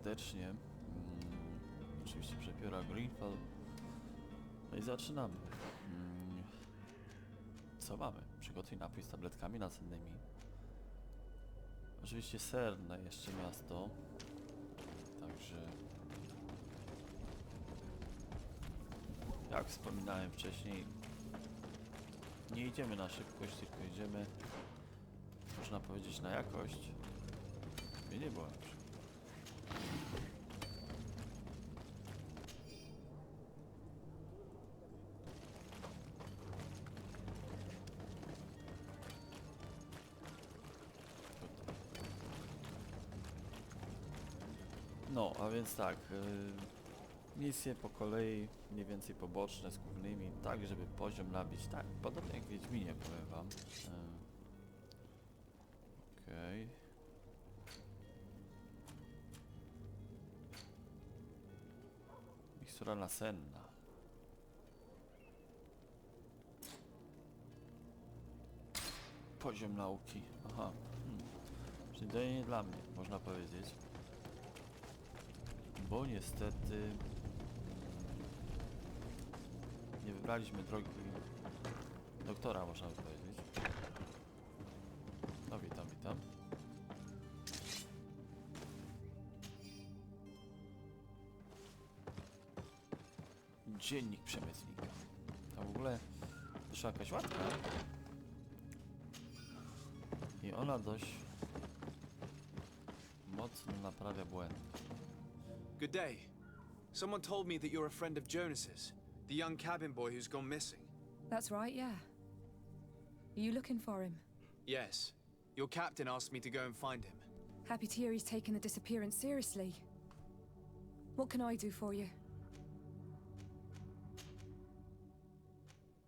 serdecznie. Oczywiście przepiora GreedFall. No i zaczynamy. Co mamy? Przygotuj napój z tabletkami nasennymi. Oczywiście serne jeszcze miasto. Także... Jak wspominałem wcześniej, nie idziemy na szybkość, tylko idziemy, można powiedzieć, na jakość. Nie było lepsze. No, a więc tak, misje po kolei, mniej więcej poboczne z głównymi, tak żeby poziom nabić, tak, podobnie jak w Wiedźminie, powiem wam. Okej. Mikstura nasenna. Poziom nauki, aha. Czyli to nie dla mnie, można powiedzieć. Bo niestety nie wybraliśmy drogi doktora, można by powiedzieć. No witam, witam. Dziennik przemytnika. To w ogóle wyszła jakaś łatka. I ona dość mocno naprawia błędy. Good day. Someone told me that you're a friend of Jonas's, the young cabin boy who's gone missing. That's right, yeah. Are you looking for him? Yes. Your captain asked me to go and find him. Happy to hear he's taken the disappearance seriously. What can I do for you?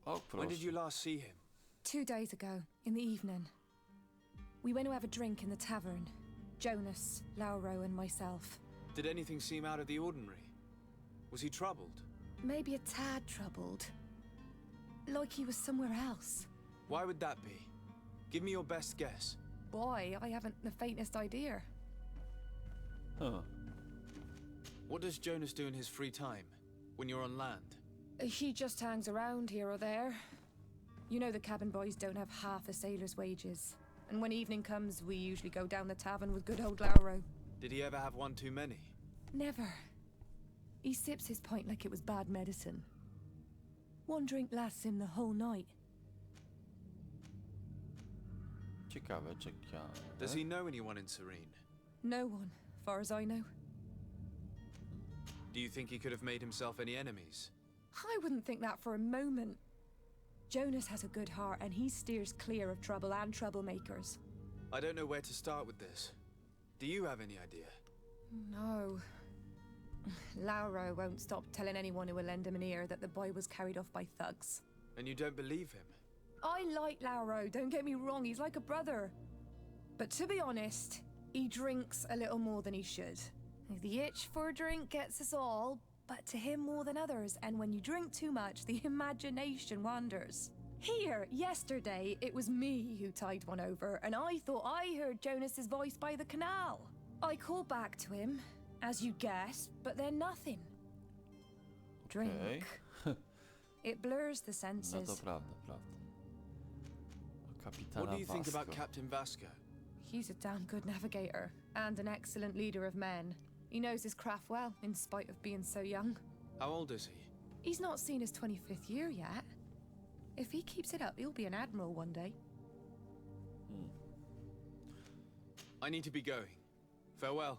O, When did proszę. you last see him? 2 days ago, in the evening. We went to have a drink in the tavern. Jonas, Lauro, and myself. Did anything seem out of the ordinary? Was he troubled? Maybe a tad troubled. Like he was somewhere else. Why would that be? Give me your best guess. Boy, I haven't the faintest idea. Huh. What does Jonas do in his free time, when you're on land? He just hangs around here or there. You know the cabin boys don't have half a sailor's wages. And when evening comes, we usually go down the tavern with good old Lauro. Did he ever have one too many? Never. He sips his pint like it was bad medicine. One drink lasts him the whole night. Ciekawe, ciekawe. Does he know anyone in Serene? No one, far as I know. Do you think he could have made himself any enemies? I wouldn't think that for a moment. Jonas has a good heart and he steers clear of trouble and troublemakers. I don't know where to start with this. Do you have any idea? No. Lauro won't stop telling anyone who will lend him an ear that the boy was carried off by thugs. And you don't believe him? I like Lauro, don't get me wrong, he's like a brother. But to be honest, he drinks a little more than he should. The itch for a drink gets us all, but to him more than others, and when you drink too much, the imagination wanders. Here, yesterday, it was me who tied one over, and I thought I heard Jonas's voice by the canal. I called back to him, as you guessed, but then nothing. Drink. Okej. It blurs the No senses. to prawda, prawda. O kapitana What do you think about Vasco. Captain Vasco? He's a damn good navigator, and an excellent leader of men. He knows his craft well, in spite of being so young. How old is he? He's not seen his 25th year yet. If he keeps it up, he'll be an admiral one day. I need to be going. Farewell.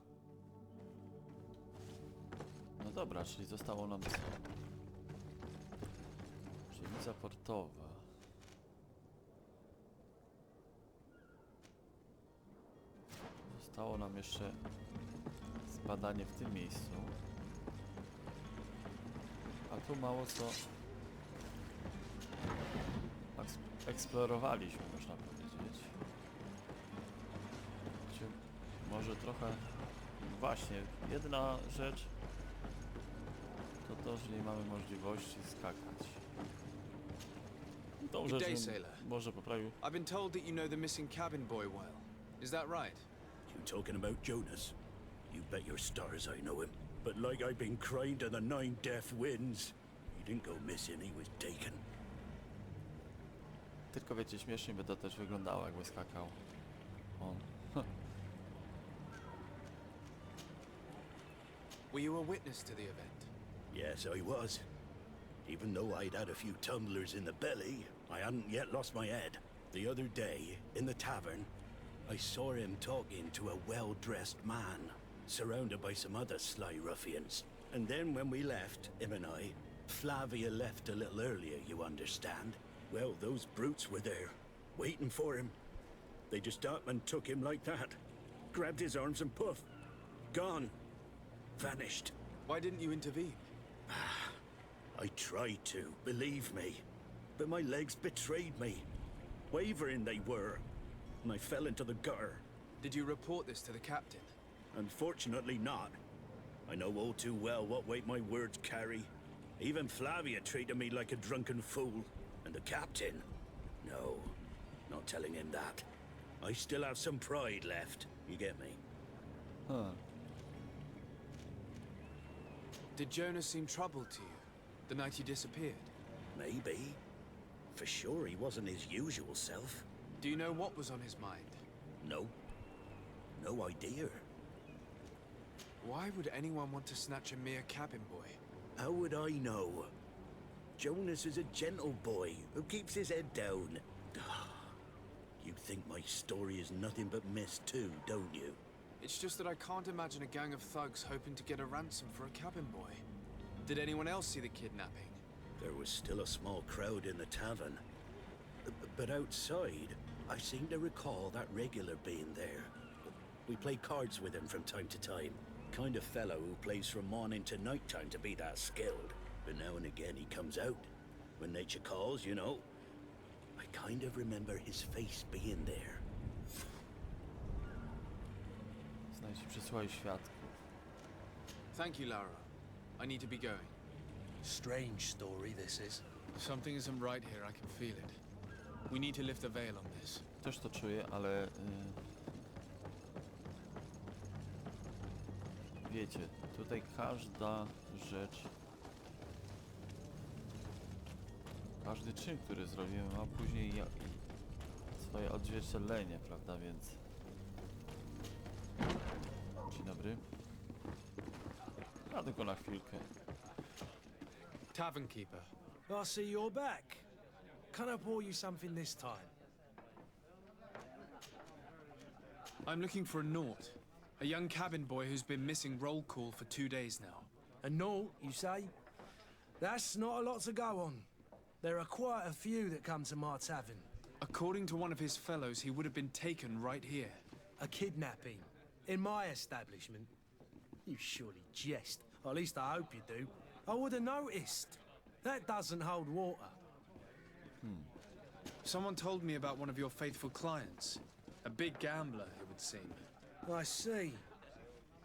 No dobra, czyli zostało nam co? Dzielnica portowa. Zostało nam jeszcze zbadanie w tym miejscu. A tu mało co eksplorowaliśmy, można powiedzieć. Może trochę... Właśnie, jedna rzecz to, że nie mamy możliwości skakać. Tą Good day, rzecz sailor. może poprawił. I've been told that you know the missing cabin boy well. Is that right? You talking about Jonas? You bet your stars I know him. But like I've been crying to the 9 deaf winds, he didn't go missing, he was taken. Tylko wiecie, śmiesznie by to też wyglądało, jakby skakał on. Were you a witness to the event? Yes, I was. Even though I'd had a few tumblers in the belly, I hadn't yet lost my head. The other day, in the tavern, I saw him talking to a well-dressed man, surrounded by some other sly ruffians. And then when we left, him and I, Flavia left a little earlier, you understand. Well, those brutes were there, waiting for him. They just up and took him like that. Grabbed his arms and poof. Gone. Vanished. Why didn't you intervene? I tried to, believe me. But my legs betrayed me. Wavering they were. And I fell into the gutter. Did you report this to the captain? Unfortunately not. I know all too well what weight my words carry. Even Flavia treated me like a drunken fool. And the captain? No, not telling him that. I still have some pride left. You get me? Huh. Did Jonas seem troubled to you the night he disappeared? Maybe. For sure he wasn't his usual self. Do you know what was on his mind? No. No idea. Why would anyone want to snatch a mere cabin boy? How would I know? Jonas is a gentle boy who keeps his head down. You think my story is nothing but mist too, don't you? It's just that I can't imagine a gang of thugs hoping to get a ransom for a cabin boy. Did anyone else see the kidnapping? There was still a small crowd in the tavern. But outside, I seem to recall that regular being there. We play cards with him from time to time. Kind of fellow who plays from morning to night time to be that skilled. But now and again he comes out. When nature calls, you know. I kind of remember his face being there. Znajdź i przysłaj świadków. Thank you, Lara. I need to be going. Strange story this is. Something isn't right here, I can feel it. We need to lift the veil on this. Też to czuję, ale... wiecie, tutaj każda rzecz... Każdy czyn, który zrobimy, ma później swoje odzwierciedlenie, prawda, więc... Dzień dobry. A tylko na chwilkę. Tavern keeper. I see you're back. Can I pour you something this time? I'm looking for a Naut. A young cabin boy who's been missing roll call for 2 days now. A naught, you say? That's not a lot to go on. There are quite a few that come to my tavern. According to one of his fellows, he would have been taken right here. A kidnapping. In my establishment. You surely jest. Or at least I hope you do. I would have noticed. That doesn't hold water. Someone told me about one of your faithful clients. A big gambler, it would seem. I see.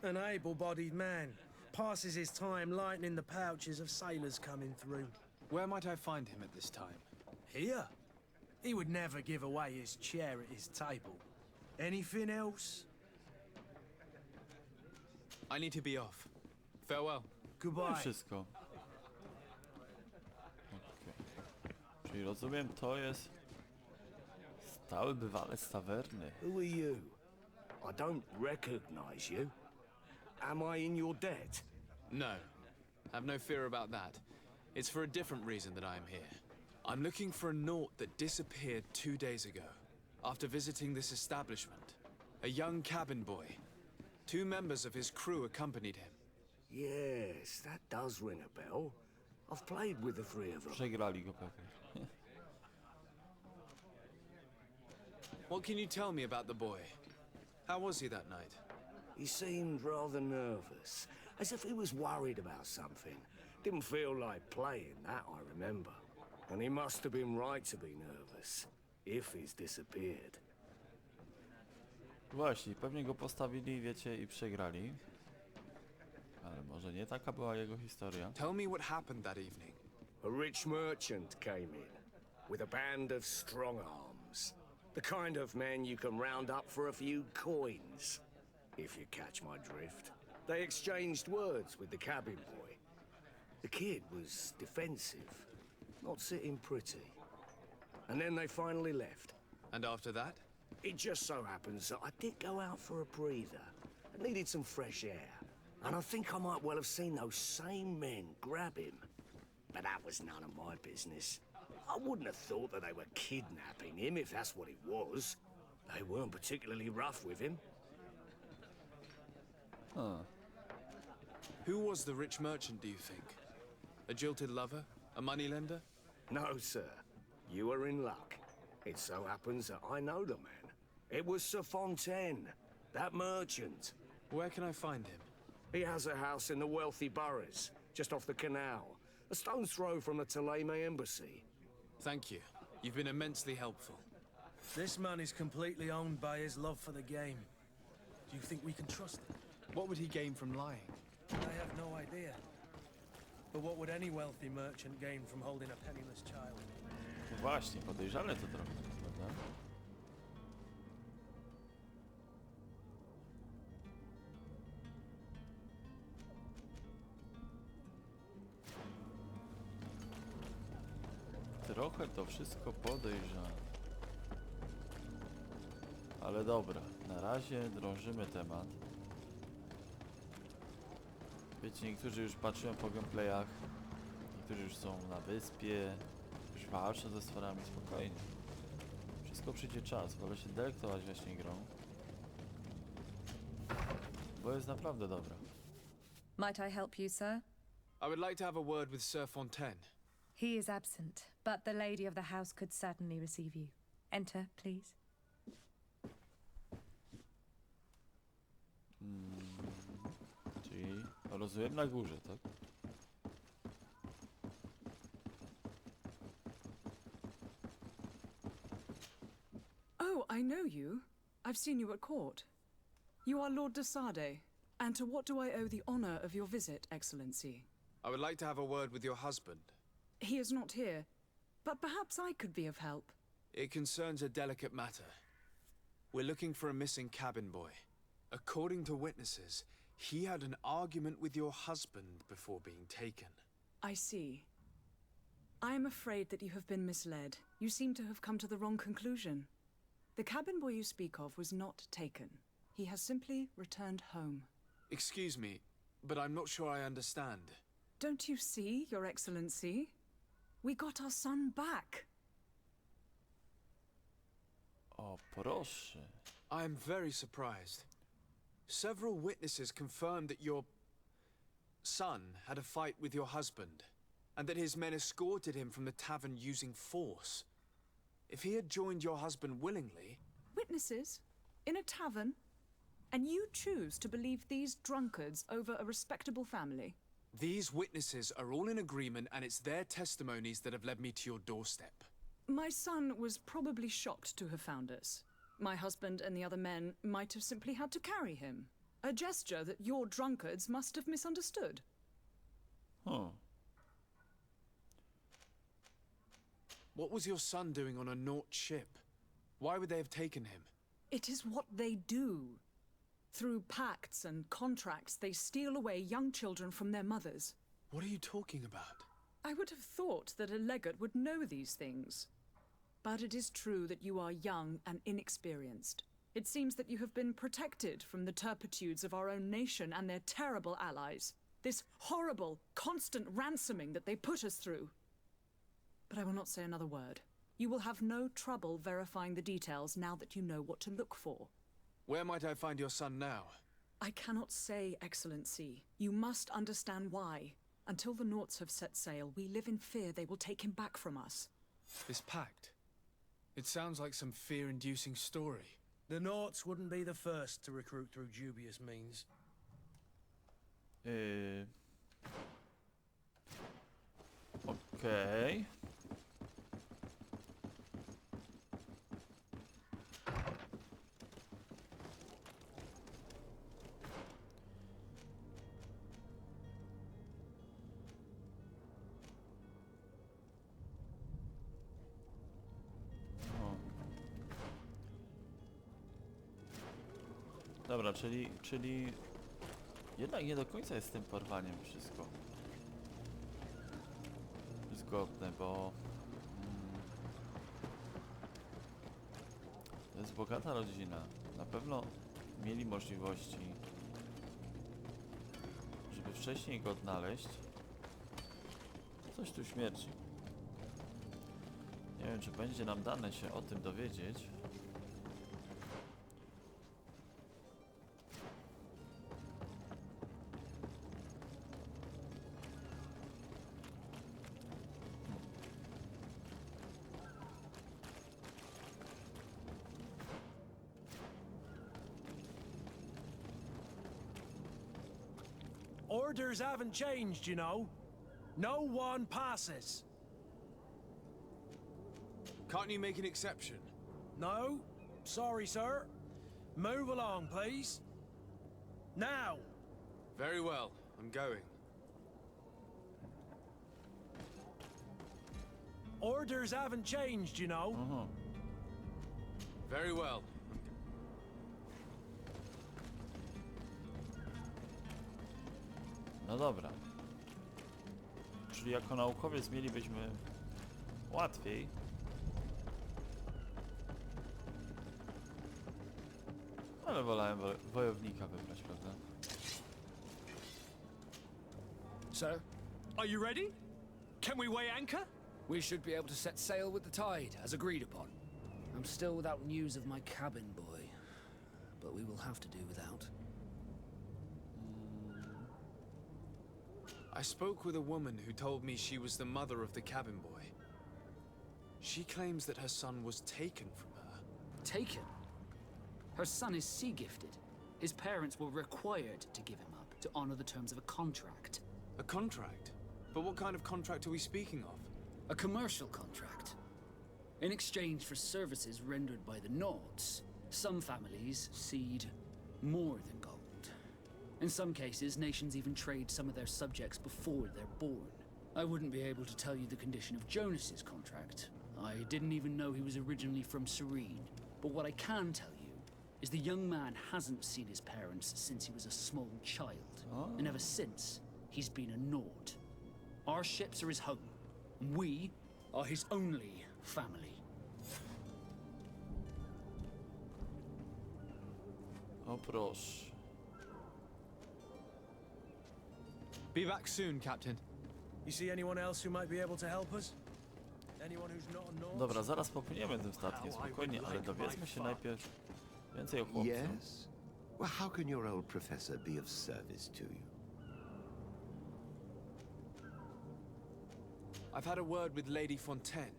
An able-bodied man. Passes his time lightening the pouches of sailors coming through. Where might I find him at this time? Here? He would never give away his chair at his table. Anything else? I need to be off. Farewell. No i Goodbye. wszystko. Okej. Czyli rozumiem, to jest... stały bywalec z tawerny. Who are you? I don't recognize you. Am I in your debt? No. Have no fear about that. It's for a different reason that I am here. I'm looking for a Naut that disappeared 2 days ago, after visiting this establishment. A young cabin boy. 2 members of his crew accompanied him. Yes, that does ring a bell. I've played with the 3 of them. Przegrali go pewnie. What can you tell me about the boy? How was he that night? He seemed rather nervous, as if he was worried about something. Didn't feel like playing, that I remember. And he must have been right to be nervous, if he's disappeared. Właśnie, pewnie go postawili, wiecie, i przegrali. Ale może nie taka była jego historia. Tell me what happened that evening. A rich merchant came in, with a band of strong arms. The kind of men you can round up for a few coins, if you catch my drift. They exchanged words with the cabin boy. The kid was defensive, not sitting pretty. And then they finally left. And after that? It just so happens that I did go out for a breather. I needed some fresh air. And I think I might well have seen those same men grab him. But that was none of my business. I wouldn't have thought that they were kidnapping him if that's what it was. They weren't particularly rough with him. Huh. Who was the rich merchant, do you think? A jilted lover? A moneylender? No, sir. You are in luck. It so happens that I know the man. It was Sir Fontaine, that merchant. Where can I find him? He has a house in the wealthy boroughs, just off the canal. A stone's throw from the Theleme embassy. Thank you. You've been immensely helpful. This man is completely owned by his love for the game. Do you think we can trust him? What would he gain from lying? I have no idea. But what would any wealthy merchant gain from holding a penniless child? No właśnie, podejrzane to trochę, prawda? Trochę to wszystko podejrzane. Ale dobra, na razie drążymy temat. Wiecie, niektórzy już patrzyłem po gameplayach, niektórzy już są na wyspie, już walczą ze stworami, spokojnie. Wszystko przyjdzie czas, wolę się delektować właśnie grą, bo jest naprawdę dobra. Might I help you, sir? I would like to have a word with Sir Fontaine. He is absent, but the lady of the house could certainly receive you. Enter, please. Czyli rozumiem na górze, tak? Oh, I know you. I've seen you at court. You are Lord de Sade. And to what do I owe the honor of your visit, Excellency? I would like to have a word with your husband. He is not here, but perhaps I could be of help. It concerns a delicate matter. We're looking for a missing cabin boy. According to witnesses, he had an argument with your husband before being taken. I see. I am afraid that you have been misled. You seem to have come to the wrong conclusion. The cabin boy you speak of was not taken. He has simply returned home. Excuse me, but I'm not sure I understand. Don't you see, Your Excellency? We got our son back. O, proszę. I am very surprised. Several witnesses confirmed that your son had a fight with your husband, and that his men escorted him from the tavern using force. If he had joined your husband willingly... Witnesses? In a tavern? And you choose to believe these drunkards over a respectable family? These witnesses are all in agreement, and it's their testimonies that have led me to your doorstep. My son was probably shocked to have found us. My husband and the other men might have simply had to carry him. A gesture that your drunkards must have misunderstood. Huh. What was your son doing on a Naut ship? Why would they have taken him? It is what they do. Through pacts and contracts, they steal away young children from their mothers. What are you talking about? I would have thought that a legate would know these things. But it is true that you are young and inexperienced. It seems that you have been protected from the turpitudes of our own nation and their terrible allies. This horrible, constant ransoming that they put us through. But I will not say another word. You will have no trouble verifying the details now that you know what to look for. Where might I find your son now? I cannot say, Excellency. You must understand why. Until the Nauts have set sail, we live in fear they will take him back from us. This pact? It sounds like some fear-inducing story. The Nauts wouldn't be the first to recruit through dubious means. Okej. Dobra, czyli Jednak nie do końca jest z tym porwaniem wszystko zgodne, bo to jest bogata rodzina. Na pewno mieli możliwości, żeby wcześniej go odnaleźć. Coś tu śmierci. Nie wiem, czy będzie nam dane się o tym dowiedzieć. Orders haven't changed, you know. No one passes. Can't you make an exception? No? Sorry, sir. Move along, please. Now! Very well, I'm going. Orders haven't changed, you know. Very well. No dobra. Czyli jako naukowiec mielibyśmy łatwiej. Ale wolałem wojownika wybrać, prawda? Sir, Are you ready? Can we weigh anchor? we should be able to set sail with the tide, as agreed upon. I'm still without news of my cabin boy, but we will have to do without. I spoke with a woman who told me she was the mother of the cabin boy. She claims that her son was taken from her. Taken? Her son is sea-gifted. His parents were required to give him up to honor the terms of a contract. A contract? But what kind of contract are we speaking of? A commercial contract. In exchange for services rendered by the Nords, some families cede more than gold. In some cases, nations even trade some of their subjects before they're born. I wouldn't be able to tell you the condition of Jonas's contract. I didn't even know he was originally from Serene. But what I can tell you is the young man hasn't seen his parents since he was a small child. And ever since, he's been a Nord. Our ships are his home. We are his only family. O proszę. Be back soon, Captain. You see anyone else who might be able to help us? Anyone who's not a Nord? Dobra, zaraz popłyniemy tym statkiem, spokojnie, ale dowiedzmy się najpierw więcej o chłopcu. Yes? Well, how can your old professor be of service to you? I've had a word with Lady Fontaine.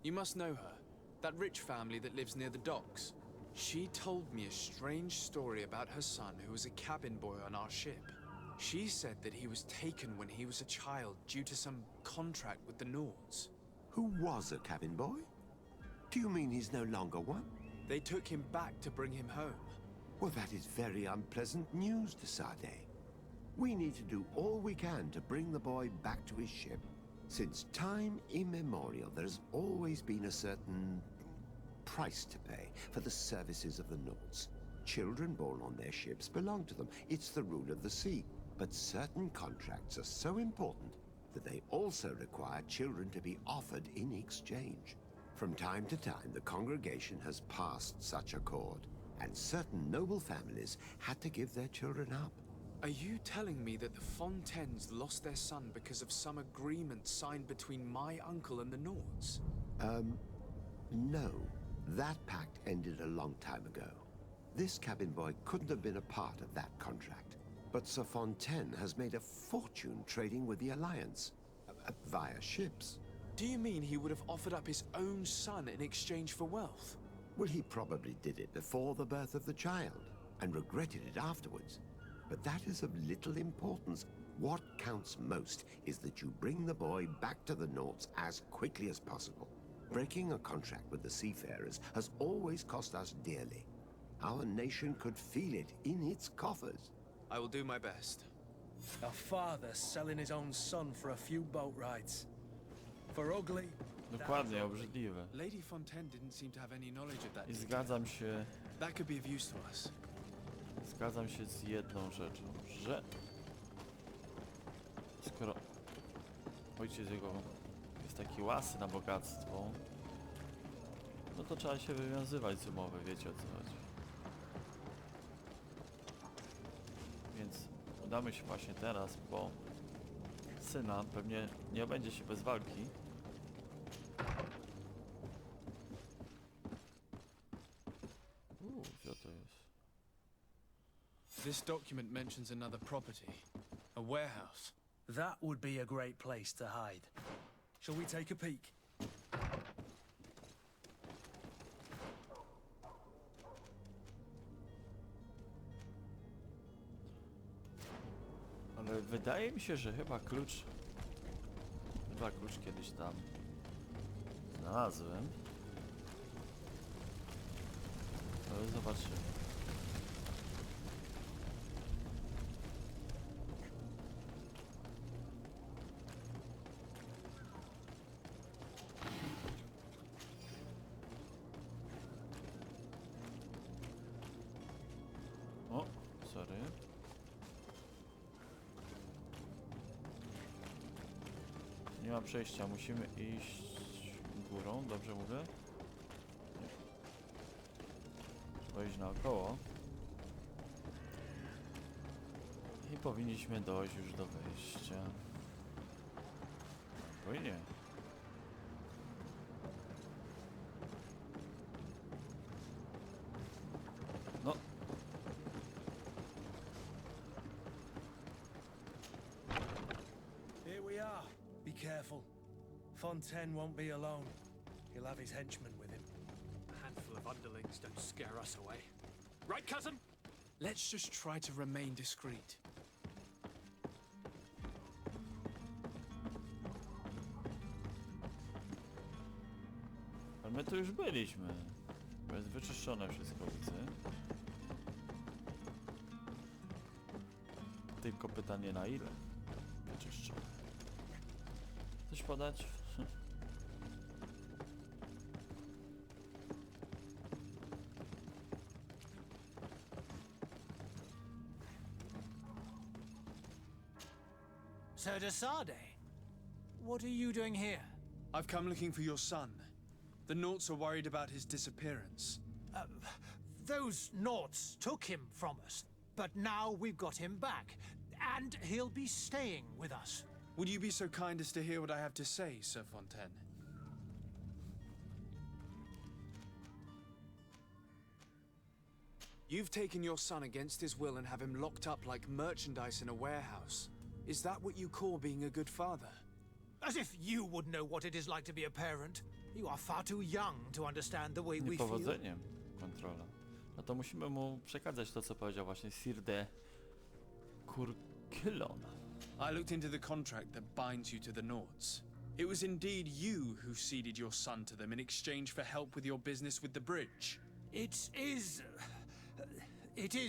You must know her. That rich family that lives near the docks. She told me a strange story about her son who was a cabin boy on our ship. She said that he was taken when he was a child due to some contract with the Nords. Who was a cabin boy? Do you mean he's no longer one? They took him back to bring him home. Well, that is very unpleasant news, de Sade. We need to do all we can to bring the boy back to his ship. Since time immemorial, there's always been a certain price to pay for the services of the Nords. Children born on their ships belong to them. It's the rule of the sea. But certain contracts are so important that they also require children to be offered in exchange. From time to time, the congregation has passed such accord, and certain noble families had to give their children up. Are you telling me that the Fontaines lost their son because of some agreement signed between my uncle and the Nords? No. That pact ended a long time ago. This cabin boy couldn't have been a part of that contract. But Sir Fontaine has made a fortune trading with the Alliance, via ships. Do you mean he would have offered up his own son in exchange for wealth? Well, he probably did it before the birth of the child, and regretted it afterwards. But that is of little importance. What counts most is that you bring the boy back to the Nords as quickly as possible. Breaking a contract with the seafarers has always cost us dearly. Our nation could feel it in its coffers. I will do my best. A father selling his own son for a few boat rides. For ugly. Dokładnie, obrzydliwe. Lady Fontaine didn't seem to have any knowledge of that. I detail. zgadzam się That could be of use to us. zgadzam się z jedną rzeczą, że skoro ojciec jego jest taki łasy na bogactwo, no to trzeba się wywiązywać z umowy, wiecie o co chodzi. Więc udamy się właśnie teraz, bo syna pewnie nie obędzie się bez walki. Co to jest? This document mentions another property, a warehouse. That would be a great place to hide. Shall we take a peek? Ale wydaje mi się, że chyba klucz kiedyś tam znalazłem. Ale zobaczymy. O, sorry. Nie ma przejścia, musimy iść górą, dobrze mówię? Nie. Trzeba iść naokoło. I powinniśmy dojść już do wejścia. Spokojnie. No. Here we are. Be careful. Fontaine won't be alone. He'll have his henchmen with him. A handful of underlings don't scare us away. Right, cousin? Let's just try to remain discreet. Ale my tu już byliśmy. Bo jest wyczyszczone wszystko, widzę. Tylko pytanie na ile wyczyszczone. Coś podać? Sir de Sade, what are you doing here? I've come looking for your son. The Naughts are worried about his disappearance. Those Naughts took him from us, but now we've got him back, and he'll be staying with us. Would you be so kind as to hear what I have to say, Sir Fontaine? You've taken your son against his will and have him locked up like merchandise in a warehouse. Is that what you call being a good father? As if you would know what it is like to be a parent. You are far too young to understand the way we feel. Niepowodzeniem kontrola. No to musimy mu przekazać to, co powiedział właśnie Sir de Curquilon. I looked into the contract that binds you to the Naughts. It was indeed you who ceded your son to them in exchange for help with your business with the bridge. It is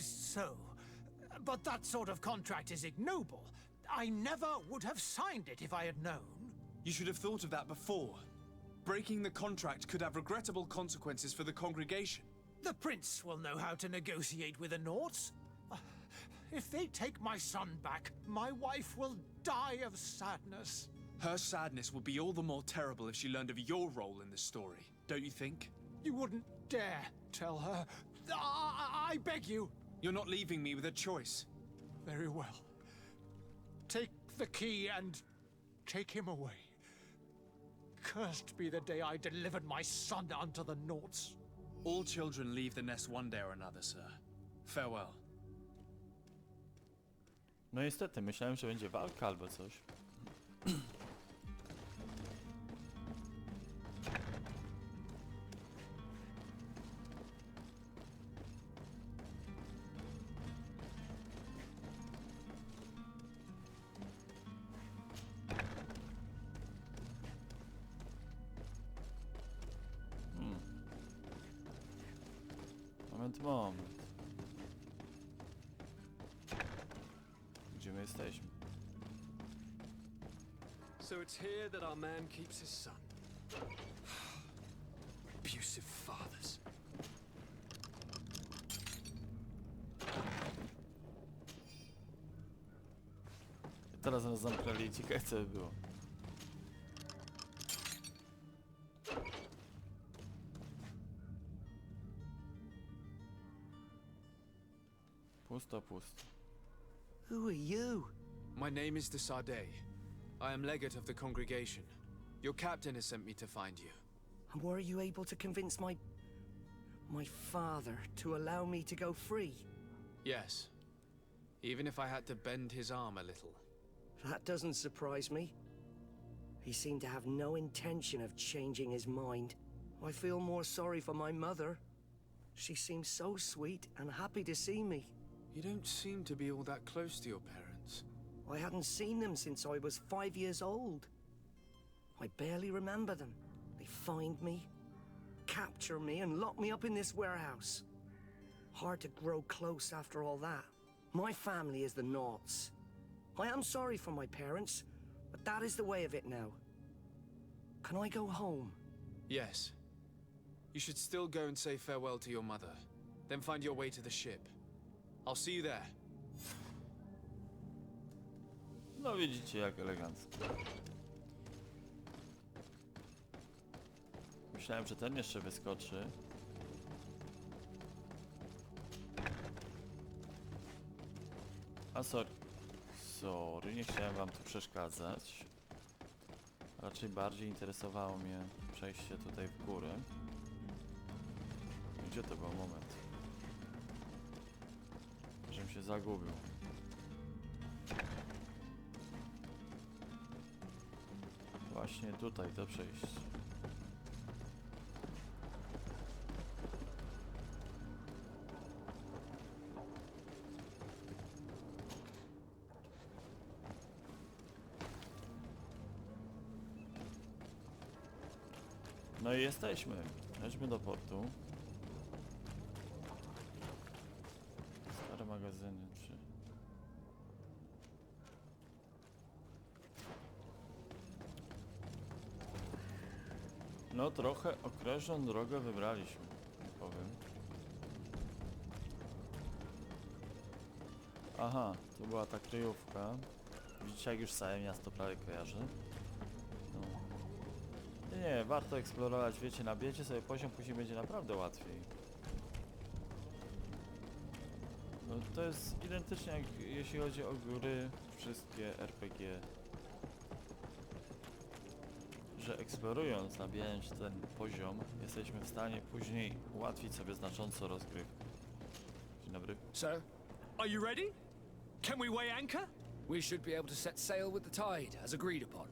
so. But that sort of contract is ignoble. I never would have signed it if I had known. You should have thought of that before. Breaking the contract could have regrettable consequences for the congregation. The prince will know how to negotiate with the Naughts. If they take my son back, my wife will die of sadness. Her sadness would be all the more terrible if she learned of your role in the story, don't you think? You wouldn't dare tell her. I beg you. You're not leaving me with a choice. Very well. Take the key and take him away. Cursed be the day I delivered my son unto the Naughts. All children leave the nest one day or another, sir. Farewell. No niestety, myślałem, że będzie walka albo coś. Moment. Gdzie my jesteśmy? So it's here that our man keeps his son. Abusive fathers. Teraz nas zamknęli i ciekawe co by było. Pusto, pusto. Who are you? My name is Teer Fradee. I am legate of the congregation. Your captain has sent me to find you. And were you able to convince my father to allow me to go free? Yes. Even if I had to bend his arm a little. That doesn't surprise me. He seemed to have no intention of changing his mind. I feel more sorry for my mother. She seemed so sweet and happy to see me. You don't seem to be all that close to your parents. I hadn't seen them since I was 5 years old. I barely remember them. They find me, capture me, and lock me up in this warehouse. Hard to grow close after all that. My family is the Naughts. I am sorry for my parents, but that is the way of it now. Can I go home? Yes. You should still go and say farewell to your mother. Then find your way to the ship. I'll see you there. No widzicie jak elegancko. Myślałem, że ten jeszcze wyskoczy. A sorry, nie chciałem wam tu przeszkadzać. Raczej bardziej interesowało mnie przejście tutaj w górę. Gdzie to był moment? Żebym się zagubił. Właśnie tutaj to przejście. No i jesteśmy. Lećmy do portu. Stare magazyny, czy... No trochę określoną drogę wybraliśmy, nie powiem. Aha, tu była ta kryjówka. Widzicie jak już całe miasto prawie kojarzy. Nie, warto eksplorować, wiecie, nabijecie sobie poziom, później będzie naprawdę łatwiej. No to jest identycznie jak jeśli chodzi o gry, wszystkie RPG. Że eksplorując, nabijając ten poziom, jesteśmy w stanie później ułatwić sobie znacząco rozgrywkę. Dzień dobry. So, are you ready? Can we weigh anchor? We should be able to set sail with the tide, as agreed upon.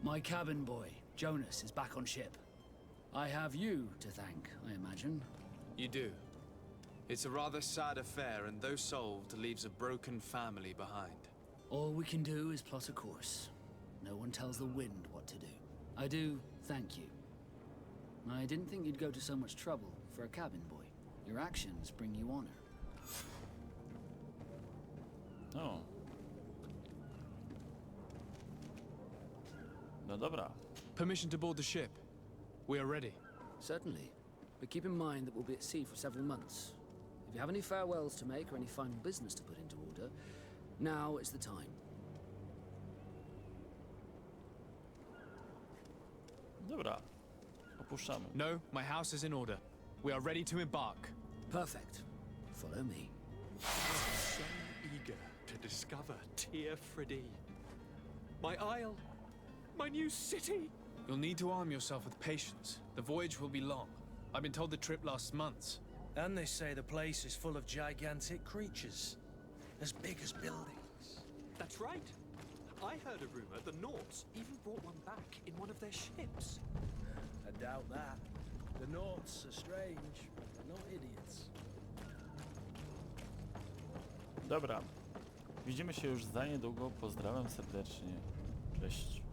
My cabin boy, Jonas, is back on ship. I have you to thank, I imagine. You do. It's a rather sad affair, and though solved, leaves a broken family behind. All we can do is plot a course. No one tells the wind what to do. I do thank you. I didn't think you'd go to so much trouble for a cabin boy. Your actions bring you honor. O. No dobra. Permission to board the ship. We are ready. Certainly. But keep in mind that we'll be at sea for several months. If you have any farewells to make or any final business to put into order, now is the time. Dobra. Opuszczamy. No, my house is in order. We are ready to embark. Perfect. Follow me. So eager to discover Teer Fradee. My isle. My new city. You'll need to arm yourself with patience. The voyage will be long. I've been told the trip lasts months. And they say the place is full of gigantic creatures, as big as buildings. That's right. I heard a rumor the Naughts even brought one back in one of their ships. I doubt that. The Naughts are strange, but they're not idiots. Dobra. Widzimy się już za niedługo. Pozdrawiam serdecznie. Cześć.